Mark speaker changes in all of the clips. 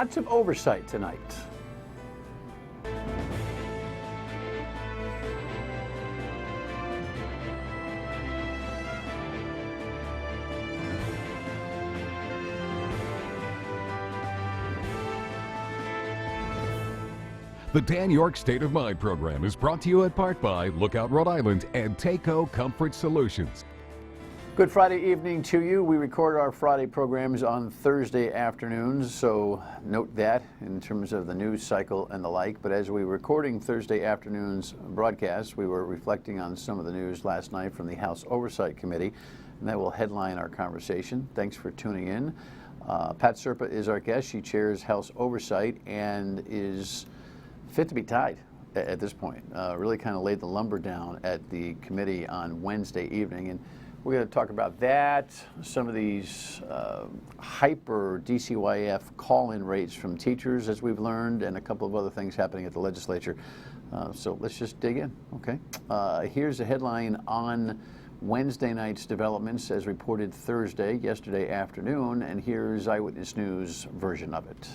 Speaker 1: Lots of oversight tonight.
Speaker 2: The Dan York State of Mind program is brought to you in part by Lookout Rhode Island and Taco Comfort Solutions.
Speaker 1: Good Friday evening to you. We record our Friday programs on Thursday afternoons, so note that in terms of the news cycle and the like. But as we were recording Thursday afternoon's broadcast, we were reflecting on some of the news last night from the House Oversight Committee, and that will headline our conversation. Thanks for tuning in. Pat Serpa is our guest. She chairs House Oversight and is fit to be tied at this point. Really kind of laid the lumber down at the committee on Wednesday evening. And we're going to talk about that, some of these hyper DCYF call-in rates from teachers, as we've learned, and a couple of other things happening at the legislature. So let's just dig in, okay? Here's a headline on Wednesday night's developments as reported yesterday afternoon, and here's Eyewitness News' version of it.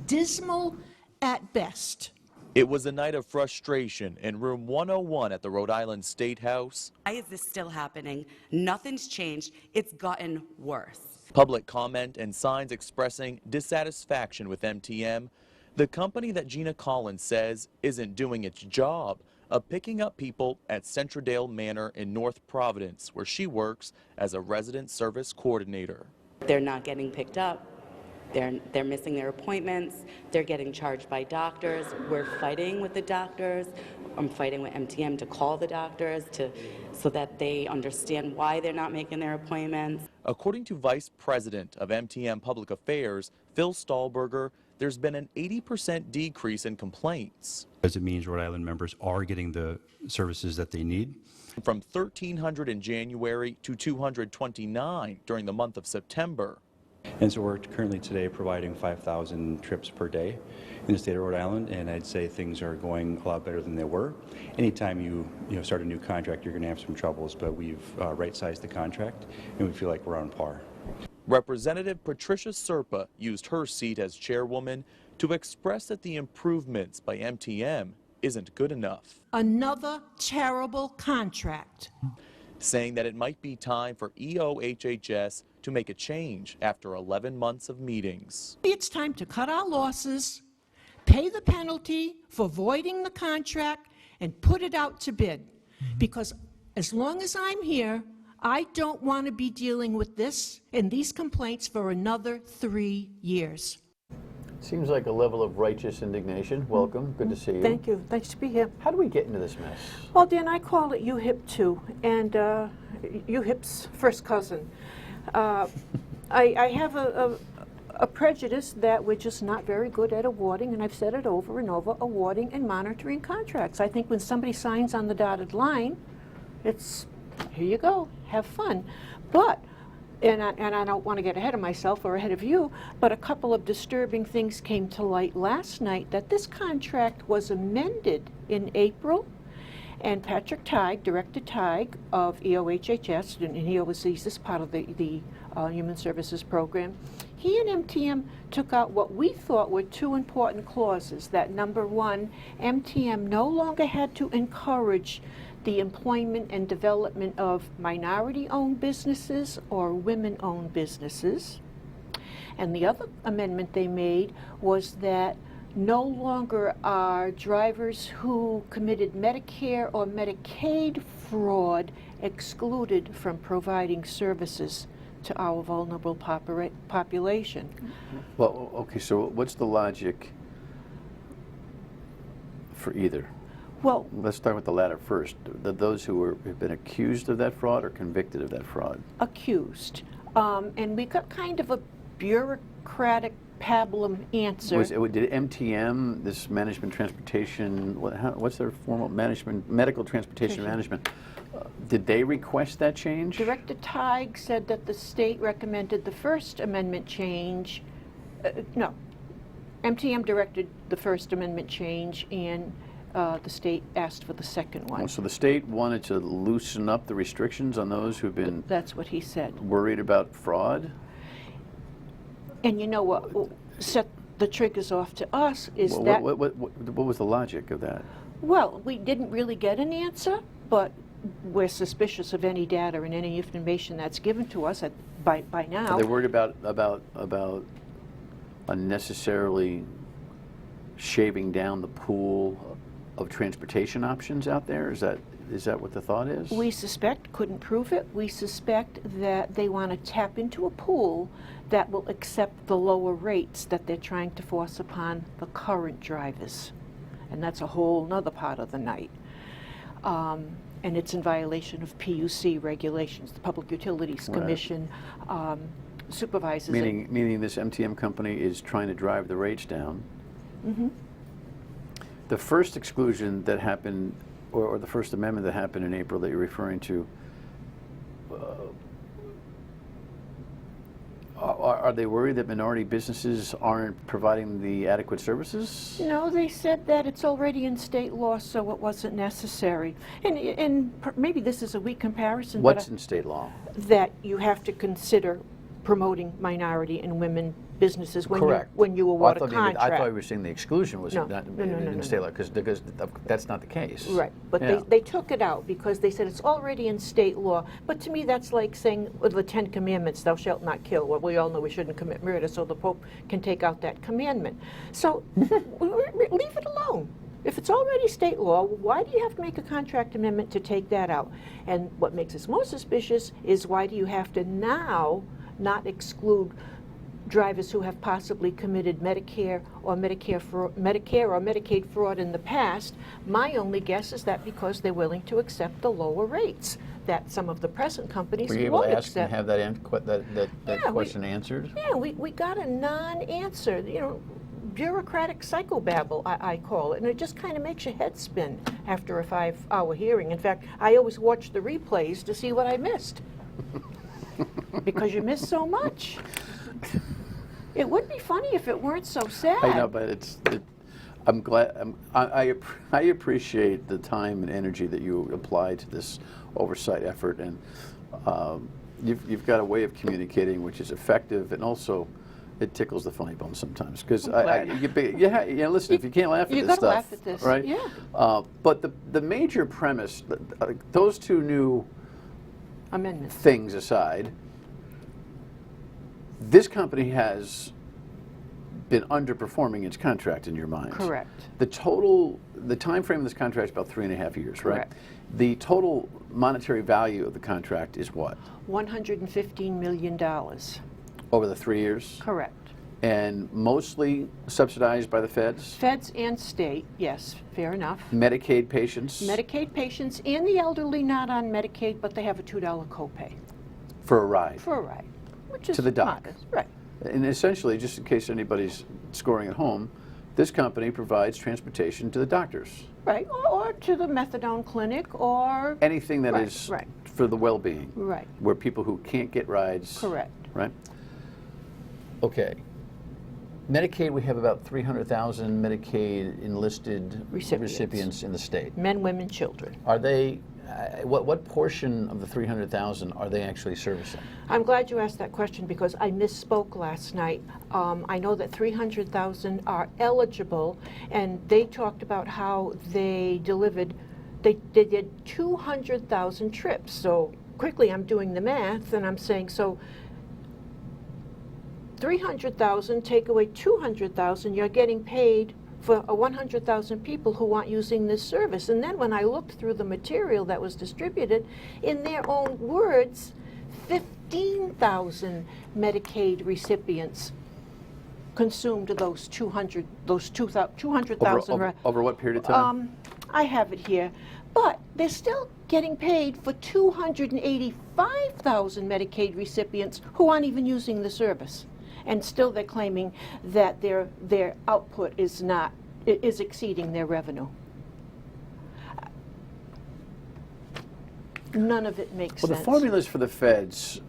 Speaker 3: Dismal at best.
Speaker 4: It was a night of frustration in room 101 at the Rhode Island State House.
Speaker 5: Why is this still happening? Nothing's changed. It's gotten worse.
Speaker 4: Public comment and signs expressing dissatisfaction with MTM, the company that Gina Collins says isn't doing its job of picking up people at Centradale Manor in North Providence, where she works as a resident service coordinator.
Speaker 5: They're not getting picked up. They're missing their appointments. They're getting charged by doctors. We're fighting with the doctors. I'm fighting with MTM to call the doctors so that they understand why they're not making their appointments.
Speaker 4: According to Vice President of MTM Public Affairs, Phil Stahlberger, there's been an 80% decrease in complaints.
Speaker 6: Because it means Rhode Island members are getting the services that they need.
Speaker 4: From 1,300 in January to 229 during the month of September.
Speaker 6: And so we're currently today providing 5,000 trips per day in the state of Rhode Island, and I'd say things are going a lot better than they were. Anytime you start a new contract, you're going to have some troubles, but we've right-sized the contract, and we feel like we're on par.
Speaker 4: Representative Patricia Serpa used her seat as chairwoman to express that the improvements by MTM isn't good enough.
Speaker 3: Another terrible contract.
Speaker 4: Saying that it might be time for EOHHS to make a change after 11 months of meetings.
Speaker 3: It's time to cut our losses, pay the penalty for voiding the contract, and put it out to bid. Because as long as I'm here, I don't want to be dealing with this and these complaints for another 3 years.
Speaker 1: Seems like a level of righteous indignation. Welcome. Good to see you.
Speaker 7: Thank you. Nice to be here.
Speaker 1: How do we get into this mess?
Speaker 7: Well, Dan, I call it UHIP 2, and UHIP's first cousin. I have a prejudice that we're just not very good at awarding, and I've said it over and over, awarding and monitoring contracts. I think when somebody signs on the dotted line, it's, here you go, have fun. But and I don't want to get ahead of myself or ahead of you, but a couple of disturbing things came to light last night, that this contract was amended in April, and Patrick Teig, Director Teig of EOHHS, and he oversees this part of the Human Services Program, he and MTM took out what we thought were two important clauses, that number one, MTM no longer had to encourage the employment and development of minority-owned businesses or women-owned businesses. And the other amendment they made was that no longer are drivers who committed Medicare or Medicaid fraud excluded from providing services to our vulnerable population.
Speaker 1: Well, okay, so what's the logic for either?
Speaker 7: Well,
Speaker 1: let's start with the latter first. Those who have been accused of that fraud or convicted of that fraud?
Speaker 7: Accused. And we got kind of a bureaucratic pablum answer.
Speaker 1: Did MTM, this management transportation, what's their formal management, medical transportation management, did they request that change?
Speaker 7: Director Teig said that the state recommended the First Amendment change. No, MTM directed the First Amendment change, and the state asked for the second one.
Speaker 1: Oh, so the state wanted to loosen up the restrictions on those who've been...
Speaker 7: That's what he said.
Speaker 1: ...worried about fraud?
Speaker 7: And you know what? set the triggers off to us is
Speaker 1: What,
Speaker 7: that,
Speaker 1: what was the logic of that?
Speaker 7: well, we didn't really get an answer, but we're suspicious of any data and any information that's given to us by now.
Speaker 1: Are they worried about unnecessarily shaving down the pool of transportation options out there? Is that what the thought is?
Speaker 7: We suspect, couldn't prove it, we suspect that they want to tap into a pool that will accept the lower rates that they're trying to force upon the current drivers. And that's a whole nother part of the night. And it's in violation of PUC regulations. The Public Utilities
Speaker 1: Right.
Speaker 7: Commission supervises it.
Speaker 1: Meaning this MTM company is trying to drive the rates down.
Speaker 7: Mm-hmm.
Speaker 1: The first exclusion that happened, or the First Amendment that happened in April that you're referring to, are they worried that minority businesses aren't providing the adequate services?
Speaker 7: No, they said that it's already in state law, so it wasn't necessary. And maybe this is a weak comparison,
Speaker 1: What's
Speaker 7: but
Speaker 1: in state law?
Speaker 7: that you have to consider promoting minority and women businesses when
Speaker 1: Correct.
Speaker 7: you award a
Speaker 1: I
Speaker 7: contract.
Speaker 1: thought you were saying the exclusion was
Speaker 7: No,
Speaker 1: not
Speaker 7: no,
Speaker 1: in state law, because that's not the case.
Speaker 7: Right, but
Speaker 1: Yeah.
Speaker 7: they took it out because they said it's already in state law. But to me, that's like saying the 10 Commandments, thou shalt not kill. Well, we all know we shouldn't commit murder, so the Pope can take out that commandment. So leave it alone. If it's already state law, why do you have to make a contract amendment to take that out? And what makes us more suspicious is why do you have to now not exclude drivers who have possibly committed Medicare or Medicaid fraud in the past? My only guess is that because they're willing to accept the lower rates that some of the present companies
Speaker 1: Were you able
Speaker 7: won't
Speaker 1: to ask and
Speaker 7: accept.
Speaker 1: have that
Speaker 7: Yeah,
Speaker 1: question answered?
Speaker 7: Yeah, we got a non-answer, bureaucratic psychobabble, I call it, and it just kind of makes your head spin after a 5-hour hearing. In fact, I always watch the replays to see what I missed, because you miss so much. It would be funny if it weren't so sad.
Speaker 1: I know, but I'm glad. I appreciate the time and energy that you apply to this oversight effort, and you've got a way of communicating which is effective, and also it tickles the funny bone sometimes. Because listen, if you can't laugh at
Speaker 7: You
Speaker 1: this
Speaker 7: gotta
Speaker 1: stuff,
Speaker 7: laugh at this,
Speaker 1: right?
Speaker 7: yeah.
Speaker 1: But the major premise, those two new
Speaker 7: Amendments.
Speaker 1: things aside, this company has been underperforming its contract in your mind.
Speaker 7: Correct.
Speaker 1: The time frame of this contract is about 3.5 years, right?
Speaker 7: Correct.
Speaker 1: The total monetary value of the contract is what?
Speaker 7: $115 million.
Speaker 1: Over the 3 years?
Speaker 7: Correct.
Speaker 1: And mostly subsidized by the feds?
Speaker 7: Feds and state, yes, fair enough.
Speaker 1: Medicaid patients?
Speaker 7: Medicaid patients and the elderly not on Medicaid, but they have a $2 copay
Speaker 1: For a ride?
Speaker 7: for a ride, which is
Speaker 1: To the doc.
Speaker 7: modest. Right.
Speaker 1: And essentially, just in case anybody's scoring at home, this company provides transportation to the doctors.
Speaker 7: Right, or to the methadone clinic, or
Speaker 1: Anything that
Speaker 7: Right,
Speaker 1: is
Speaker 7: right.
Speaker 1: for the well-being.
Speaker 7: Right.
Speaker 1: Where people who can't get rides.
Speaker 7: Correct.
Speaker 1: Right? Okay. Medicaid, we have about 300,000 Medicaid enlisted recipients in the state.
Speaker 7: Men, women, children.
Speaker 1: Are they, what portion of the 300,000 are they actually servicing?
Speaker 7: I'm glad you asked that question because I misspoke last night. I know that 300,000 are eligible, and they talked about how they did 200,000 trips. So quickly I'm doing the math, and I'm saying, so 300,000 take away 200,000, you're getting paid for 100,000 people who aren't using this service. And then when I looked through the material that was distributed, in their own words, 15,000 Medicaid recipients consumed those 200,000.
Speaker 1: Over what period of time?
Speaker 7: I have it here, but they're still getting paid for 285,000 Medicaid recipients who aren't even using the service. And still they're claiming that their output is exceeding their revenue. None of it makes sense.
Speaker 1: Well, the formulas for the feds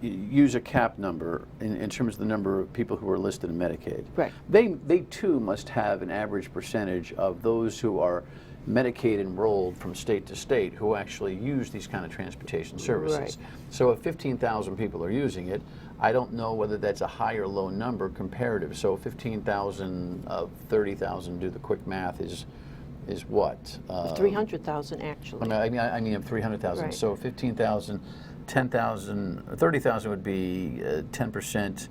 Speaker 1: use a cap number in terms of the number of people who are listed in Medicaid.
Speaker 7: Right.
Speaker 1: They too must have an average percentage of those who are Medicaid enrolled from state to state who actually use these kind of transportation services.
Speaker 7: Right.
Speaker 1: So if 15,000 people are using it, I don't know whether that's a high or low number comparative. So 15,000 of 30,000, do the quick math, is what?
Speaker 7: 300,000 actually.
Speaker 1: I mean of 300,000.
Speaker 7: Right.
Speaker 1: So 15,000, 10,000, 30,000 would be 10%.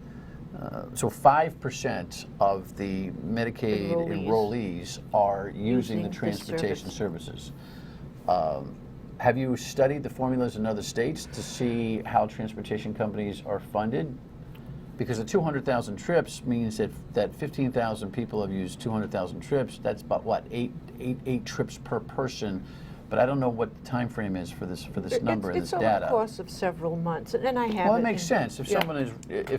Speaker 1: So 5% of the Medicaid enrollees are using the
Speaker 7: this
Speaker 1: transportation
Speaker 7: service.
Speaker 1: services. Have you studied the formulas in other states to see how transportation companies are funded? Because the 200,000 trips means that 15,000 people have used 200,000 trips. That's about what, eight trips per person. But I don't know what the time frame is for this number and this data.
Speaker 7: It's over the course of several months, and I have
Speaker 1: Well,
Speaker 7: it
Speaker 1: it makes
Speaker 7: in-
Speaker 1: sense. If
Speaker 7: yeah.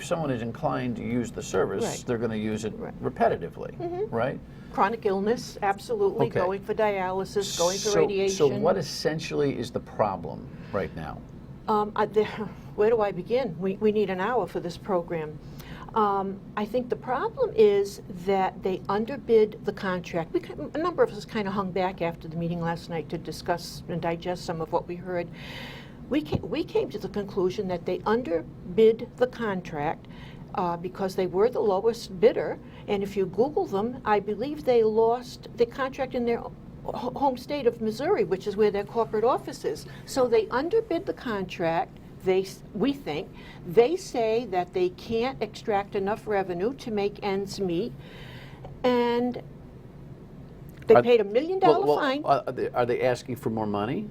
Speaker 1: someone is inclined to use the service,
Speaker 7: Right.
Speaker 1: they're going to use it repetitively, right?
Speaker 7: Chronic illness, absolutely,
Speaker 1: Okay.
Speaker 7: going for dialysis, going for
Speaker 1: So
Speaker 7: radiation.
Speaker 1: what essentially is the problem right now?
Speaker 7: Where do I begin? We need an hour for this program. I think the problem is that they underbid the contract. A number of us kind of hung back after the meeting last night to discuss and digest some of what we heard. We came to the conclusion that they underbid the contract because they were the lowest bidder. And if you Google them, I believe they lost the contract in their home state of Missouri, which is where their corporate office is. So they underbid the contract. We think, they say that they can't extract enough revenue to make ends meet, and they paid $1 million fine.
Speaker 1: Are they asking for more money?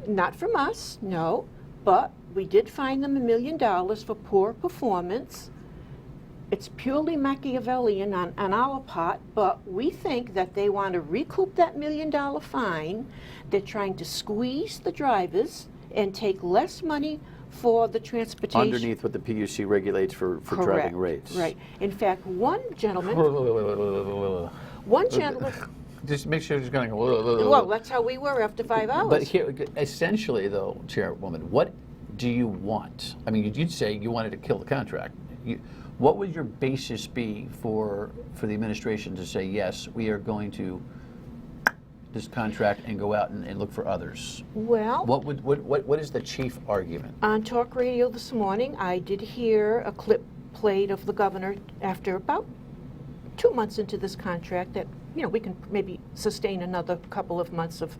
Speaker 7: Not from us, no, but we did fine them $1 million for poor performance. It's purely Machiavellian on our part, but we think that they want to recoup that $1 million fine. They're trying to squeeze the drivers and take less money for the transportation.
Speaker 1: Underneath what the PUC regulates for driving rates.
Speaker 7: Right. In fact, one gentleman,
Speaker 1: Just make sure it's going to
Speaker 7: well, that's how we were after 5 hours.
Speaker 1: But here, essentially, though, Chairwoman, what do you want? I mean, you'd say you wanted to kill the contract. What would your basis be for the administration to say, yes, we are going to this contract and go out and look for others?
Speaker 7: Well,
Speaker 1: what is the chief argument?
Speaker 7: on talk radio this morning, I did hear a clip played of the governor after about 2 months into this contract that, we can maybe sustain another couple of months of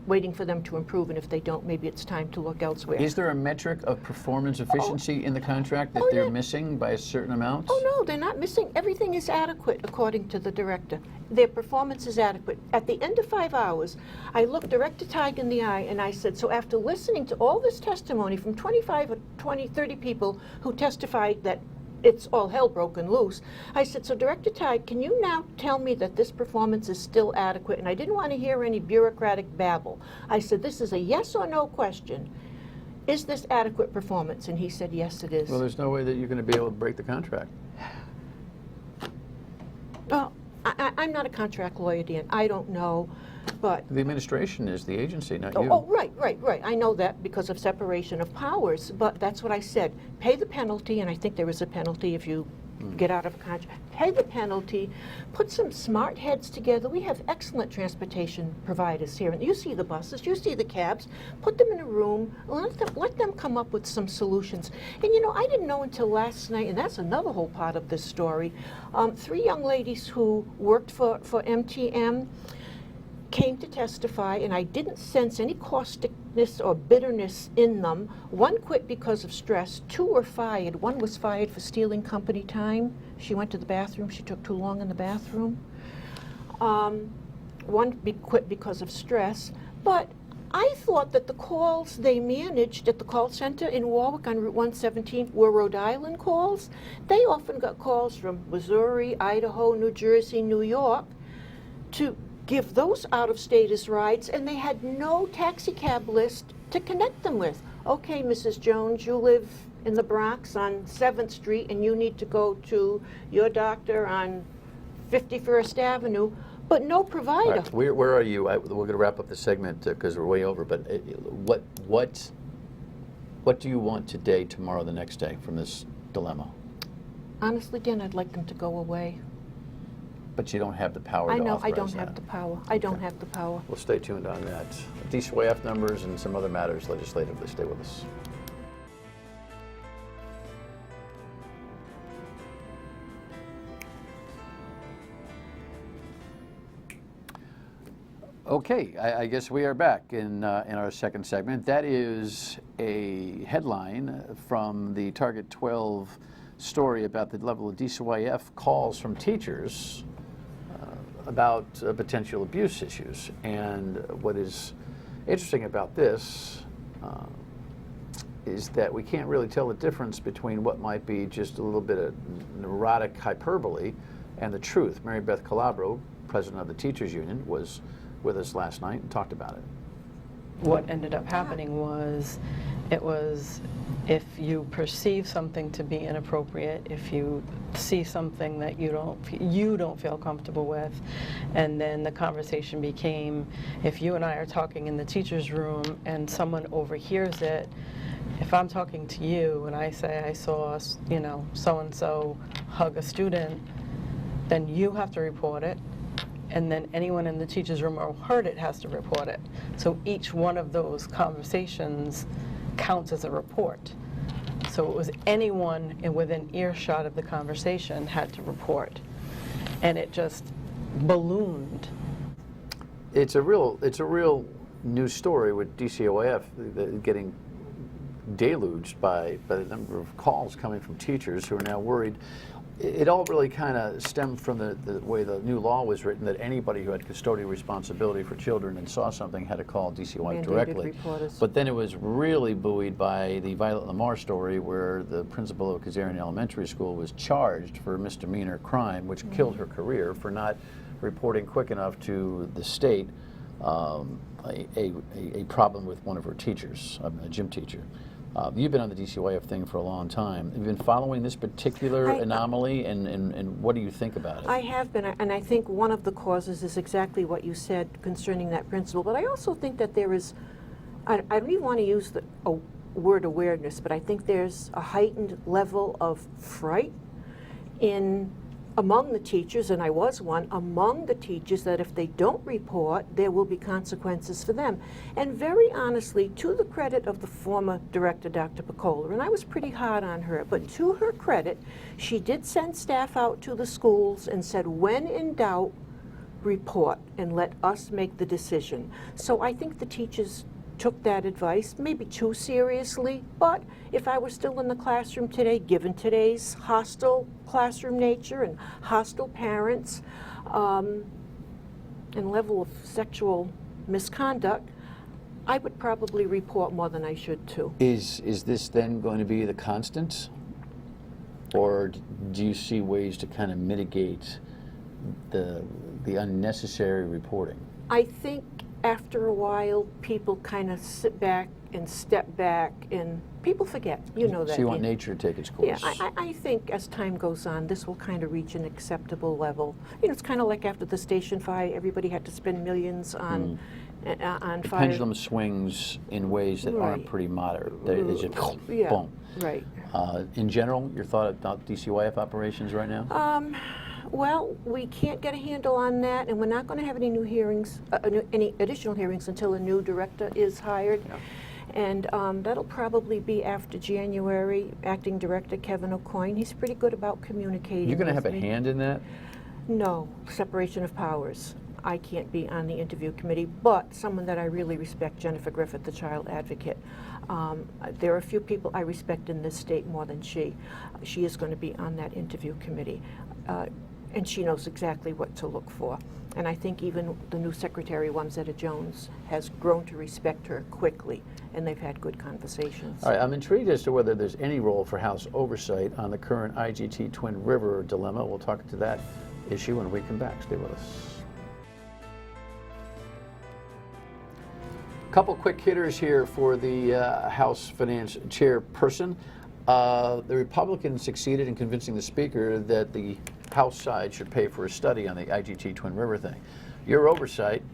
Speaker 7: waiting for them to improve, and if they don't, maybe it's time to look elsewhere.
Speaker 1: Is there a metric of performance efficiency in the contract that they're missing by a certain amount?
Speaker 7: Oh, no, they're not missing. Everything is adequate, according to the director. Their performance is adequate. At the end of 5 hours, I looked Director Teig in the eye, and I said, so after listening to all this testimony from 25 or 20, 30 people who testified that it's all hell broken loose, I said, so Director Teig, can you now tell me that this performance is still adequate? And I didn't want to hear any bureaucratic babble. I said, this is a yes or no question. Is this adequate performance? And he said, yes, it is.
Speaker 1: Well, there's no way that you're going to be able to break the contract.
Speaker 7: Well, I'm not a contract lawyer, Dan. I don't know, but...
Speaker 1: The administration is the agency, not you.
Speaker 7: Oh, right. I know that because of separation of powers, but that's what I said. Pay the penalty, and I think there is a penalty if you get out of a contract. Pay the penalty, put some smart heads together. We have excellent transportation providers here. And you see the buses, you see the cabs. Put them in a room, let them come up with some solutions. And I didn't know until last night, and that's another whole part of this story. 3 young ladies who worked for MTM came to testify, and I didn't sense any causticness or bitterness in them. 1 quit because of stress, 2 were fired. 1 was fired for stealing company time. She went to the bathroom, she took too long in the bathroom. 1 quit because of stress, but I thought that the calls they managed at the call center in Warwick on Route 117 were Rhode Island calls. They often got calls from Missouri, Idaho, New Jersey, New York to give those out-of-staters rides, and they had no taxi cab list to connect them with. Okay, Mrs. Jones, you live in the Bronx on 7th Street, and you need to go to your doctor on 51st Avenue, but no provider.
Speaker 1: All right, where are you? We're going to wrap up the segment because we're way over, but what do you want today, tomorrow, the next day from this dilemma?
Speaker 7: Honestly, Dan, I'd like them to go away.
Speaker 1: But you don't have the power to
Speaker 7: I know,
Speaker 1: authorize
Speaker 7: I don't
Speaker 1: that.
Speaker 7: have the power. I don't have the power.
Speaker 1: We'll stay tuned on that. DSWAF numbers and some other matters legislatively. Stay with us. Okay, I guess we are back in our second segment. That is a headline from the Target 12 story about the level of DCYF calls from teachers about potential abuse issues. And what is interesting about this is that we can't really tell the difference between what might be just a little bit of neurotic hyperbole and the truth. Mary Beth Calabro, president of the Teachers Union, was with us last night and talked about it.
Speaker 8: What ended up happening was, it was if you perceive something to be inappropriate, if you see something that you don't feel comfortable with, and then the conversation became, if you and I are talking in the teacher's room and someone overhears it, if I'm talking to you and I say I saw, so-and-so hug a student, then you have to report it. And then anyone in the teacher's room who heard it has to report it. So each one of those conversations counts as a report. So it was anyone within earshot of the conversation had to report. And it just ballooned.
Speaker 1: It's a real news story with DCYF getting deluged by the number of calls coming from teachers who are now worried. It all really kind of stemmed from the way the new law was written, that anybody who had custodial responsibility for children and saw something had to call DCYF directly. But then it was really buoyed by the Violet Lamar story, where the principal of Kazarian Elementary School was charged for a misdemeanor crime, which killed her career, for not reporting quick enough to the state a problem with one of her teachers, a gym teacher. You've been on the DCYF thing for a long time. Have you been following this particular anomaly, and what do you think about it?
Speaker 7: I have been, and I think one of the causes is exactly what you said concerning that principal. But I also think that there is, I don't even want to use the word awareness, but I think there's a heightened level of fright among the teachers, and I was one, among the teachers, that if they don't report, there will be consequences for them. And very honestly, to the credit of the former director, Dr. Picola, and I was pretty hard on her, but to her credit, she did send staff out to the schools and said, when in doubt, report and let us make the decision. So I think the teachers took that advice, maybe too seriously, but if I were still in the classroom today, given today's hostile classroom nature and hostile parents and level of sexual misconduct, I would probably report more than I should too.
Speaker 1: Is this then going to be the constant, or do you see ways to kind of mitigate the unnecessary reporting?
Speaker 7: I think after a while, people kind of sit back and step back, and people forget. You know that.
Speaker 1: So you want nature to take its course?
Speaker 7: Yeah, I think as time goes on, this will kind of reach an acceptable level. You know, it's kind of like after the station fire, everybody had to spend millions on fire.
Speaker 1: The pendulum swings in ways that aren't pretty moderate. It's just boom.
Speaker 7: Right.
Speaker 1: In general, your thought about DCYF operations right now?
Speaker 7: Well, we can't get a handle on that, and we're not going to have any new hearings, any additional hearings until a new director is hired. Yeah. And that'll probably be after January. Acting Director Kevin O'Coin, he's pretty good about communicating.
Speaker 1: You're going to have a hand in that?
Speaker 7: No, separation of powers. I can't be on the interview committee, but someone that I really respect, Jennifer Griffith, the child advocate. There are a few people I respect in this state more than she. She is going to be on that interview committee. And she knows exactly what to look for. And I think even the new secretary, Wamzetta Jones, has grown to respect her quickly, and they've had good conversations.
Speaker 1: All right, I'm intrigued as to whether there's any role for House oversight on the current IGT Twin River dilemma. We'll talk to that issue when we come back. Stay with us. Couple quick hitters here for the House Finance Chairperson. The Republicans succeeded in convincing the Speaker that the House side should pay for a study on the IGT Twin River thing. Your oversight,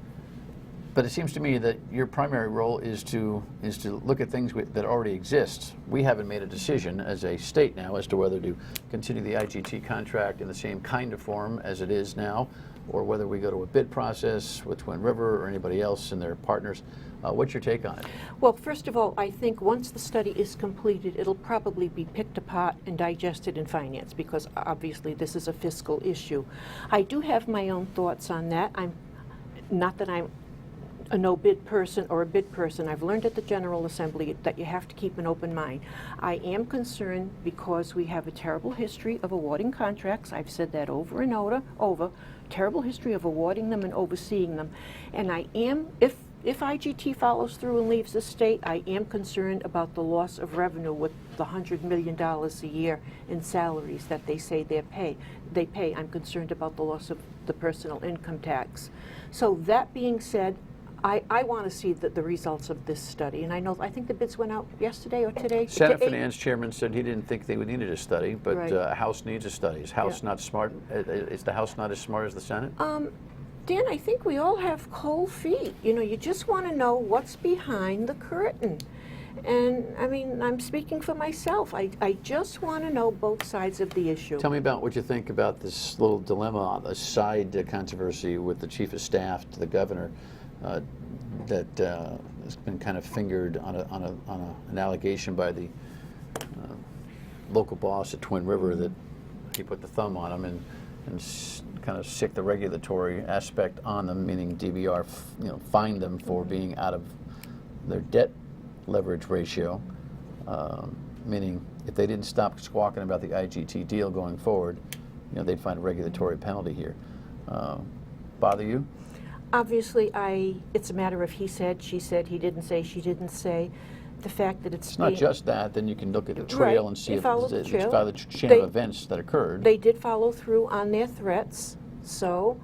Speaker 1: but it seems to me that your primary role is to look at things that already exist. We haven't made a decision as a state now as to whether to continue the IGT contract in the same kind of form as it is now, or whether we go to a bid process with Twin River or anybody else and their partners. What's your take on it?
Speaker 7: Well, first of all, I think once the study is completed, it'll probably be picked apart and digested in finance, because obviously this is a fiscal issue. I do have my own thoughts on that. Not that I'm a no-bid person or a bid person. I've learned at the General Assembly that you have to keep an open mind. I am concerned because we have a terrible history of awarding contracts. I've said that over and over. Terrible history of awarding them and overseeing them. And I am, if IGT follows through and leaves the state, I am concerned about the loss of revenue with the $100 million a year in salaries that they say they pay. I'm concerned about the loss of the personal income tax. So that being said, I want to see the results of this study. And I think the bids went out yesterday or today.
Speaker 1: Senate Finance Chairman said he didn't think they needed a study, but
Speaker 7: Right.
Speaker 1: House needs a study. Is House not smart? Is the House not as smart as the Senate?
Speaker 7: Dan, I think we all have cold feet. You know, you just want to know what's behind the curtain. And, I mean, I'm speaking for myself. I just want to know both sides of the issue.
Speaker 1: Tell me about what you think about this little dilemma, a side controversy with the Chief of Staff to the Governor that has been kind of fingered on an allegation by the local boss at Twin River that he put the thumb on him and kind of sick the regulatory aspect on them, meaning DBR, fined them for being out of their debt leverage ratio, meaning if they didn't stop squawking about the IGT deal going forward, they'd find a regulatory penalty here. Bother you?
Speaker 7: Obviously, it's a matter of he said, she said, he didn't say, she didn't say. The fact that it's
Speaker 1: not just that, then you can look at the trail
Speaker 7: right.
Speaker 1: and see
Speaker 7: They
Speaker 1: if
Speaker 7: followed the
Speaker 1: it's
Speaker 7: trail.
Speaker 1: by the chain of events that occurred.
Speaker 7: They did follow through on their threats, so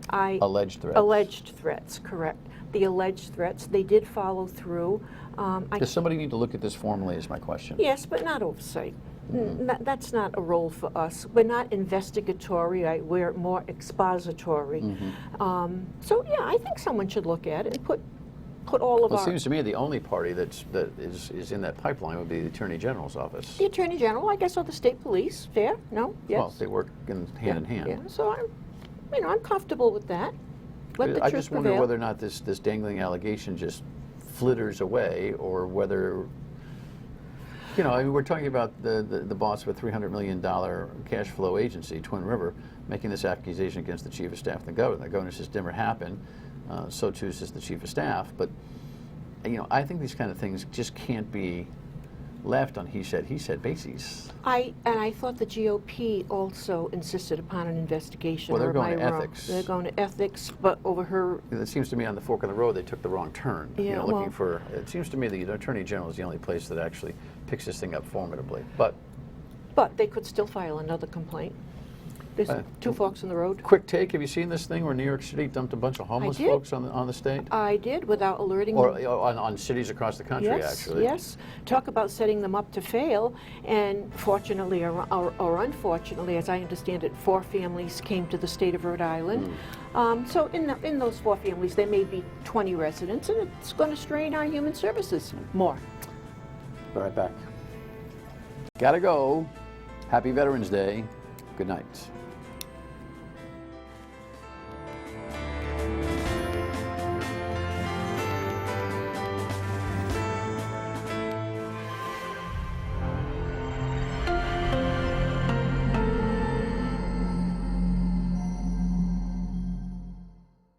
Speaker 1: Alleged threats.
Speaker 7: Alleged threats, correct. The alleged threats, they did follow through.
Speaker 1: Does somebody need to look at this formally is my question.
Speaker 7: Yes, but not oversight. That's not a role for us. We're not investigatory, we're more expository. So yeah, I think someone should look at it and put all of
Speaker 1: Well,
Speaker 7: our...
Speaker 1: it seems to me the only party that is in that pipeline would be the Attorney General's office.
Speaker 7: The Attorney General, I guess, or the state police. Fair? No? Yes?
Speaker 1: Well, they work hand in hand.
Speaker 7: Yeah, so I'm comfortable with that. Let the
Speaker 1: I
Speaker 7: truth
Speaker 1: just wonder
Speaker 7: prevail.
Speaker 1: whether or not this dangling allegation just flitters away, or whether, I mean, we're talking about the boss of a $300 million cash flow agency, Twin River, making this accusation against the Chief of Staff and the Governor. The Governor says never happened. So too says the Chief of Staff. But, I think these kind of things just can't be left on he said basis.
Speaker 7: I thought the GOP also insisted upon an investigation.
Speaker 1: Well, they're
Speaker 7: or am
Speaker 1: going to
Speaker 7: I wrong?
Speaker 1: ethics.
Speaker 7: They're going to ethics, but over her...
Speaker 1: It seems to me on the fork in the road they took the wrong turn.
Speaker 7: Yeah,
Speaker 1: Looking
Speaker 7: well-
Speaker 1: for, it seems to me the Attorney General is the only place that actually picks this thing up formidably. But
Speaker 7: But they could still file another complaint. There's two forks in the road.
Speaker 1: quick take, have you seen this thing where New York City dumped a bunch of homeless
Speaker 7: did.
Speaker 1: folks on the state?
Speaker 7: I did, without alerting
Speaker 1: Or
Speaker 7: them.
Speaker 1: on cities across the country,
Speaker 7: Yes,
Speaker 1: actually.
Speaker 7: yes. Talk about setting them up to fail. And fortunately or unfortunately, as I understand it, 4 families came to the state of Rhode Island. So in those 4 families, there may be 20 residents, and it's going to strain our human services more.
Speaker 1: Be right back. Gotta go. Happy Veterans Day. Good night.